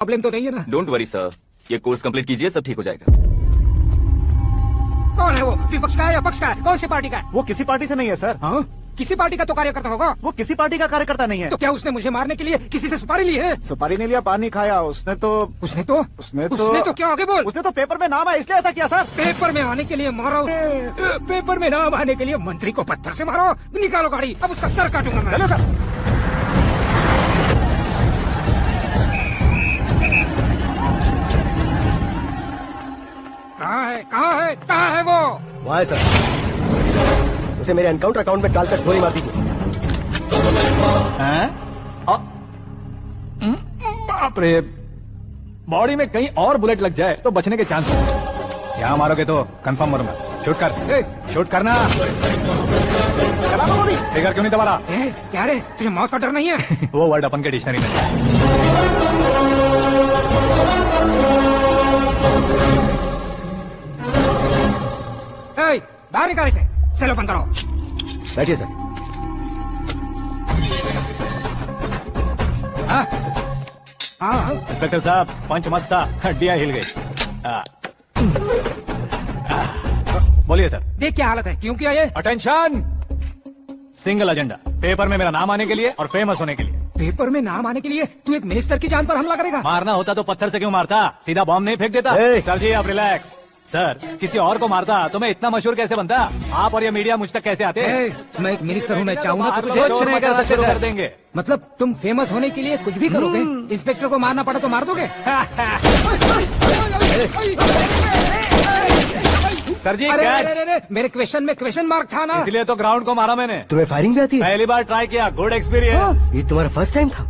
Problem तो नहीं है ना? डोंट वरी सर, ये कोर्स कंप्लीट कीजिए, सब ठीक हो जाएगा। कौन है वो? विपक्ष का है या पक्ष का है? कौन सी पार्टी का है? वो किसी पार्टी से नहीं है सर। हाँ? किसी पार्टी का तो कार्यकर्ता होगा। वो किसी पार्टी का कार्यकर्ता नहीं है। तो क्या उसने मुझे मारने के लिए किसी से सुपारी ली है? सुपारी नहीं लिया, पानी खाया। उसने तो क्या आगे बोल? उसने तो पेपर में नाम आया इसलिए ऐसा किया सर। पेपर में आने के लिए मारो? पेपर में नाम आने के लिए मंत्री को पत्थर से मारो? निकालो गाड़ी, अब उसका सर काटूंगा मैं। चलो सर। कहाँ है वो? वहाँ है सर, उसे मेरे एनकाउंटर अकाउंट में डालकर गोली मार दीजिए। बाप रे, बॉडी में कहीं और बुलेट लग जाए तो बचने के चांस हो। यहाँ मारोगे तो कंफर्म मरूंगा। शूट कर, शूट करना। फिगर क्यों नहीं दबा रहा? क्या रे, तुझे मौत का डर नहीं है? वो वर्ड अपन के डिक्शनरी में है। बाहर निकाल इसे, सेल ओपन करो। बैठिए सर। इंस्पेक्टर साहब, पंच मस्त था, हड्डियां हिल गई। बोलिए सर। देख क्या हालत है, क्यों किया ये? अटेंशन, सिंगल एजेंडा, पेपर में मेरा नाम आने के लिए और फेमस होने के लिए। पेपर में नाम आने के लिए तू एक मिनिस्टर की जान पर हमला करेगा? मारना होता तो पत्थर से क्यों मारता, सीधा बॉम्ब नहीं फेंक देता। सर जी आप रिलैक्स। सर, किसी और को मारता तो मैं इतना मशहूर कैसे बनता? आप और ये मीडिया मुझ तक कैसे आते? मैं एक मिनिस्टर हूँ, मैं चाहूँ तो तुझे कुछ नहीं कर सकते, कर देंगे। मतलब तुम फेमस होने के लिए कुछ भी करोगे? इंस्पेक्टर को मारना पड़ा तो मार दोगे? सर जी मेरे क्वेश्चन में क्वेश्चन मार्क था ना, इसलिए तो ग्राउंड को मारा मैंने। तुम्हें फायरिंग भी आती है? पहली बार ट्राई किया, गुड एक्सपीरियंस। ये तुम्हारा फर्स्ट टाइम था?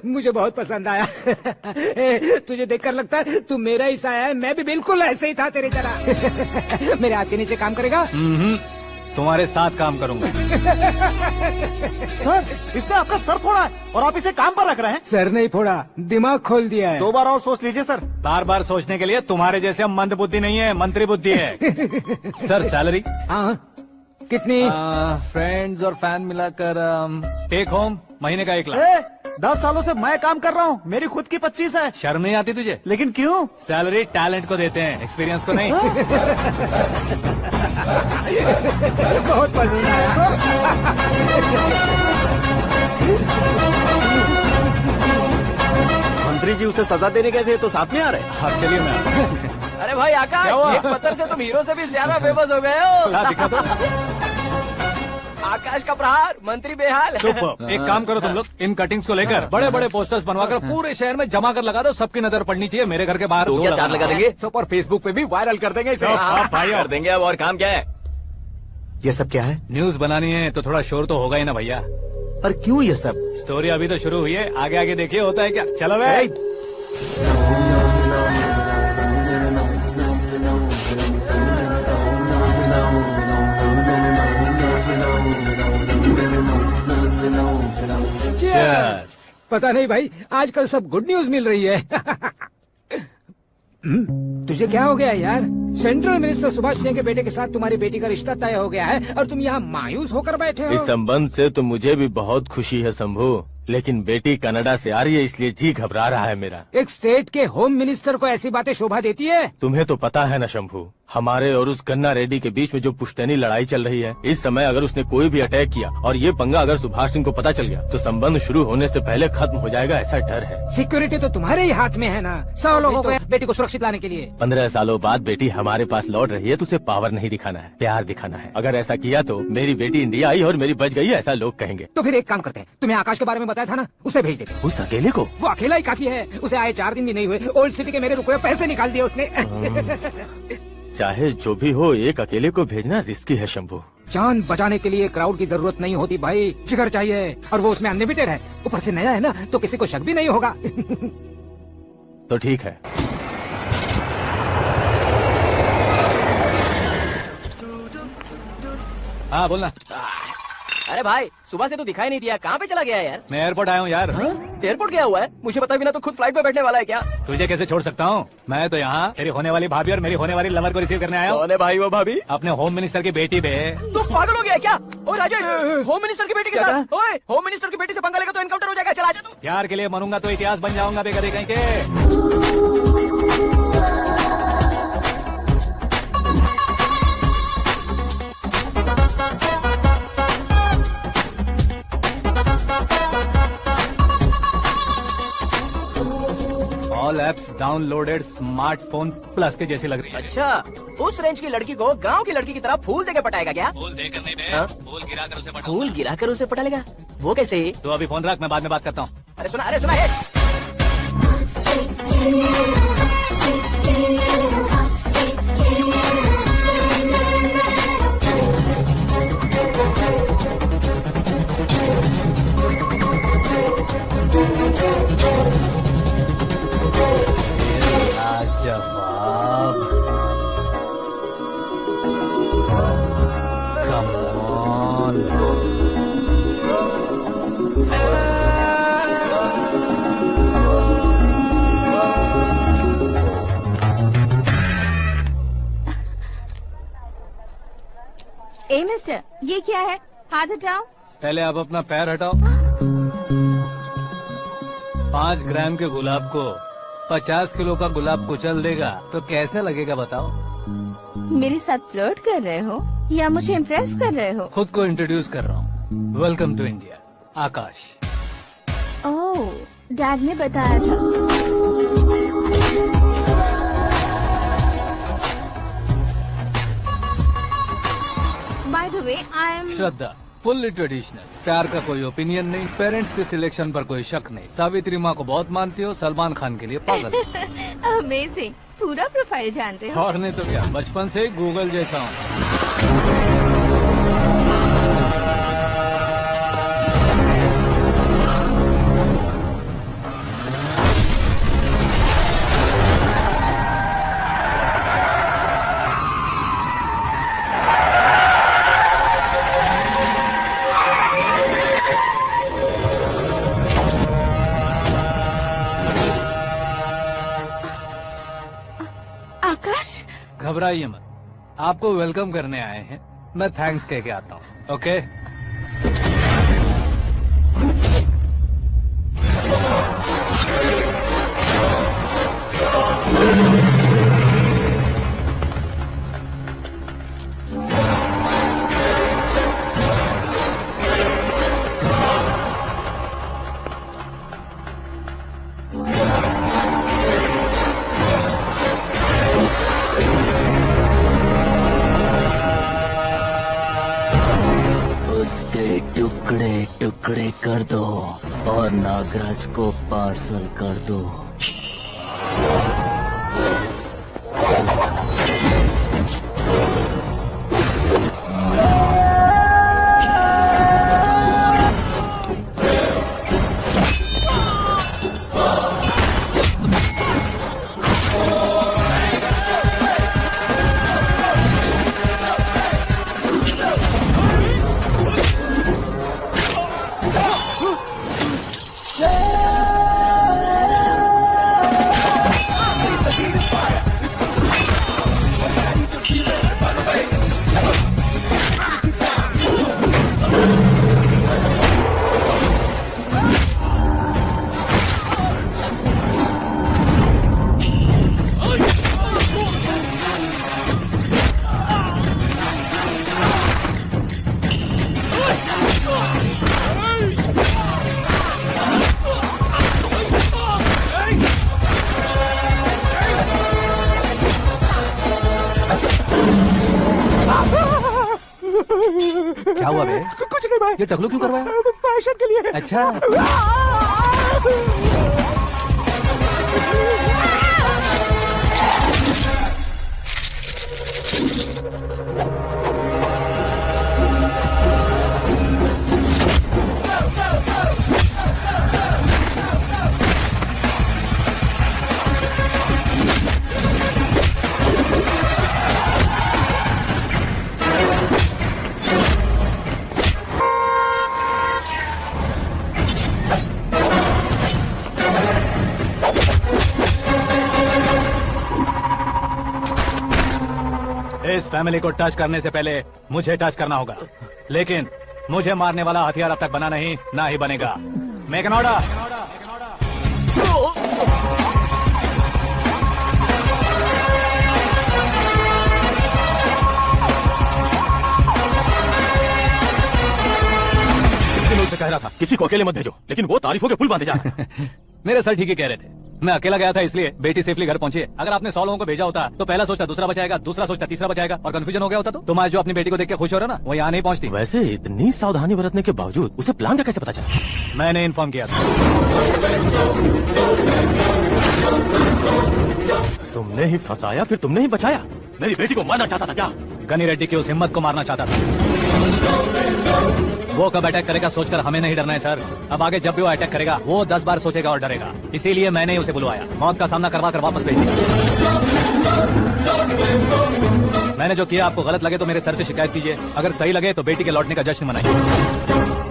मुझे बहुत पसंद आया। तुझे देखकर लगता है तू मेरा ही साया है। मैं भी बिल्कुल ऐसे ही था तेरी तरह। मेरे हाथ के नीचे काम करेगा? तुम्हारे साथ काम करूंगा। सर, इसने आपका सर फोड़ा है और आप इसे काम पर रख रहे हैं। सर नहीं फोड़ा, दिमाग खोल दिया है। 2 बार और सोच लीजिए सर। बार बार सोचने के लिए तुम्हारे जैसे मंद बुद्धि नहीं है, मंत्री बुद्धि है। Sir salary? हाँ, कितनी? फ्रेंड्स और फैन मिलाकर टेक होम महीने का 1 लाख। 10 सालों से मैं काम कर रहा हूँ, मेरी खुद की 25 है। शर्म नहीं आती तुझे? लेकिन क्यों? सैलरी टैलेंट को देते हैं, एक्सपीरियंस को नहीं। बहुत पसंद आया। मंत्री जी उसे सजा देने गए थे तो साथ में आ रहे? हाँ चलिए मैं। अरे भाई आकाश, एक पत्थर से तुम हीरो से भी ज्यादा फेमस हो गए हो। दिखा दो। आकाश का प्रहार, मंत्री बेहाल। सुपर। एक काम करो तुम लोग, इन कटिंग्स को लेकर बड़े बड़े पोस्टर्स बनवाकर पूरे शहर में जमा कर लगा दो। सबकी नजर पड़नी चाहिए मेरे घर के बाहर। तो क्या 4 लगा देंगे? और फेसबुक पे भी वायरल कर देंगे इसे। भाई कर देंगे। अब और काम क्या है? ये सब क्या है? न्यूज बनानी है तो थोड़ा शोर तो होगा ही ना भैया। पर क्यों ये सब? स्टोरी अभी तो शुरू हुई है, आगे आगे देखिए होता है क्या। चलो भाई। पता नहीं भाई, आजकल सब गुड न्यूज मिल रही है। तुझे क्या हो गया यार? सेंट्रल मिनिस्टर सुभाष सिंह के बेटे के साथ तुम्हारी बेटी का रिश्ता तय हो गया है और तुम यहाँ मायूस होकर बैठे हो। इस संबंध से तो मुझे भी बहुत खुशी है शंभू, लेकिन बेटी कनाडा से आ रही है इसलिए जी घबरा रहा है मेरा। एक स्टेट के होम मिनिस्टर को ऐसी बातें शोभा देती है? तुम्हें तो पता है ना शंभू, हमारे और उस गन्ना रेड्डी के बीच में जो पुश्तैनी लड़ाई चल रही है, इस समय अगर उसने कोई भी अटैक किया और ये पंगा अगर सुभाष सिंह को पता चल गया तो संबंध शुरू होने से पहले खत्म हो जाएगा, ऐसा डर है। सिक्योरिटी तो तुम्हारे ही हाथ में है ना, 100 लोगों को बेटी को सुरक्षित लाने के लिए। 15 सालों बाद बेटी हमारे पास लौट रही है तो उसे पावर नहीं दिखाना है, प्यार दिखाना है। अगर ऐसा किया तो मेरी बेटी इंडिया आई और मेरी बच गई, ऐसा लोग कहेंगे। तो फिर एक काम करते हैं, तुम्हें आकाश के बारे में बताया था ना, उसे भेज देते। उस अकेले को? वो अकेला ही काफी है, उसे आए 4 दिन भी नहीं हुए, ओल्ड सिटी के मेरे रुपये पैसे निकाल दिए उसने। चाहे जो भी हो, एक अकेले को भेजना रिस्की है शंभू। जान बचाने के लिए क्राउड की जरूरत नहीं होती भाई, जिगर चाहिए, और वो उसमें अनलिमिटेड है। ऊपर से नया है ना, तो किसी को शक भी नहीं होगा। तो ठीक है। हाँ बोलना। अरे भाई सुबह से तो दिखाई नहीं दिया, कहाँ पे चला गया यार? मैं एयरपोर्ट आया हूँ यार। एयरपोर्ट गया हुआ है? मुझे पता भी ना, तो खुद फ्लाइट पे बैठने वाला है क्या? तुझे कैसे छोड़ सकता हूँ? मैं तो यहाँ तेरी होने वाली भाभी और मेरी होने वाली लवर को रिसीव करने आया हूँ। कौन है भाई वो भाभी? अपने होम मिनिस्टर की बेटी पे। तो पागल हो गया क्या? ओ राजेश, होम मिनिस्टर की बेटी के साथ? ओए, होम मिनिस्टर की बेटी से पंगा लेगा तो एनकाउंटर हो जाएगा। चला जा तू। प्यार के लिए मरूंगा तो इतिहास बन जाऊंगा बेकदे कहीं के। All apps downloaded smartphone plus के जैसी लग रही है। अच्छा, उस रेंज की लड़की को गांव की लड़की की तरह फूल देके पटाएगा क्या? फूल देकर नहीं बे, हाँ? फूल गिराकर उसे पटा। फूल गिराकर उसे पटा लेगा? वो कैसे? तो अभी फोन रख, मैं बाद में बात करता हूँ। अरे सुना हे। जवाब कम ऑन। ए मिस्टर, ये क्या है? हाथ हटाओ। पहले आप अपना पैर हटाओ। 5 ग्राम के गुलाब को 50 किलो का गुलाब कुचल देगा तो कैसे लगेगा बताओ? मेरे साथ फ्लर्ट कर रहे हो या मुझे इम्प्रेस कर रहे हो? खुद को इंट्रोड्यूस कर रहा हूँ। Welcome to India, Akash. Oh, dad ने बताया था। By the way, I am Shraddha, fully traditional. प्यार का कोई ओपिनियन नहीं, पेरेंट्स के सिलेक्शन पर कोई शक नहीं। सावित्री माँ को बहुत मानती हो, सलमान खान के लिए पागल। अमेजिंग, पूरा प्रोफाइल जानते हो। और नहीं तो क्या, बचपन से ही गूगल जैसा हूँ। आकाश, घबराइए मत, आपको वेलकम करने आए हैं। मैं थैंक्स कह के आता हूँ। ओके, उसके टुकड़े टुकड़े कर दो और नागराज को पार्सल कर दो। क्या हुआ बे? कुछ नहीं भाई। ये टकलू क्यों करवाया? फैशन के लिए। अच्छा, फैमिली को टच करने से पहले मुझे टच करना होगा, लेकिन मुझे मारने वाला हथियार अब तक बना नहीं, ना ही बनेगा। Make an order. कह रहा था किसी को अकेले मत भेजो, लेकिन वो तारीफों के पुल बांधे जा रहा है। मेरे सर ठीक ही कह रहे थे। मैं अकेला गया था इसलिए बेटी सेफली घर पहुंची है। अगर आपने 100 लोगों को भेजा होता तो पहला सोचता दूसरा बचाएगा, दूसरा सोचता तीसरा बचाएगा, और कंफ्यूजन हो गया होता। तो तुम आज जो अपनी बेटी को देख के खुश हो रहे हो ना, वो यहाँ नहीं पहुंचती। वैसे इतनी सावधानी बरतने के बावजूद उसे प्लान का कैसे पता चला? मैंने इन्फॉर्म किया था। तुमने ही फंसाया, फिर तुमने ही बचाया। मेरी बेटी को मारना चाहता था क्या? गनी रेड्डी की उस हिम्मत को मारना चाहता था। वो कब अटैक करेगा सोचकर हमें नहीं डरना है सर। अब आगे जब भी वो अटैक करेगा वो 10 बार सोचेगा और डरेगा। इसीलिए मैंने ही उसे बुलवाया, मौत का सामना करवा कर वापस भेज दिया। मैंने जो किया आपको गलत लगे तो मेरे सर से शिकायत कीजिए, अगर सही लगे तो बेटी के लौटने का जश्न मनाइए।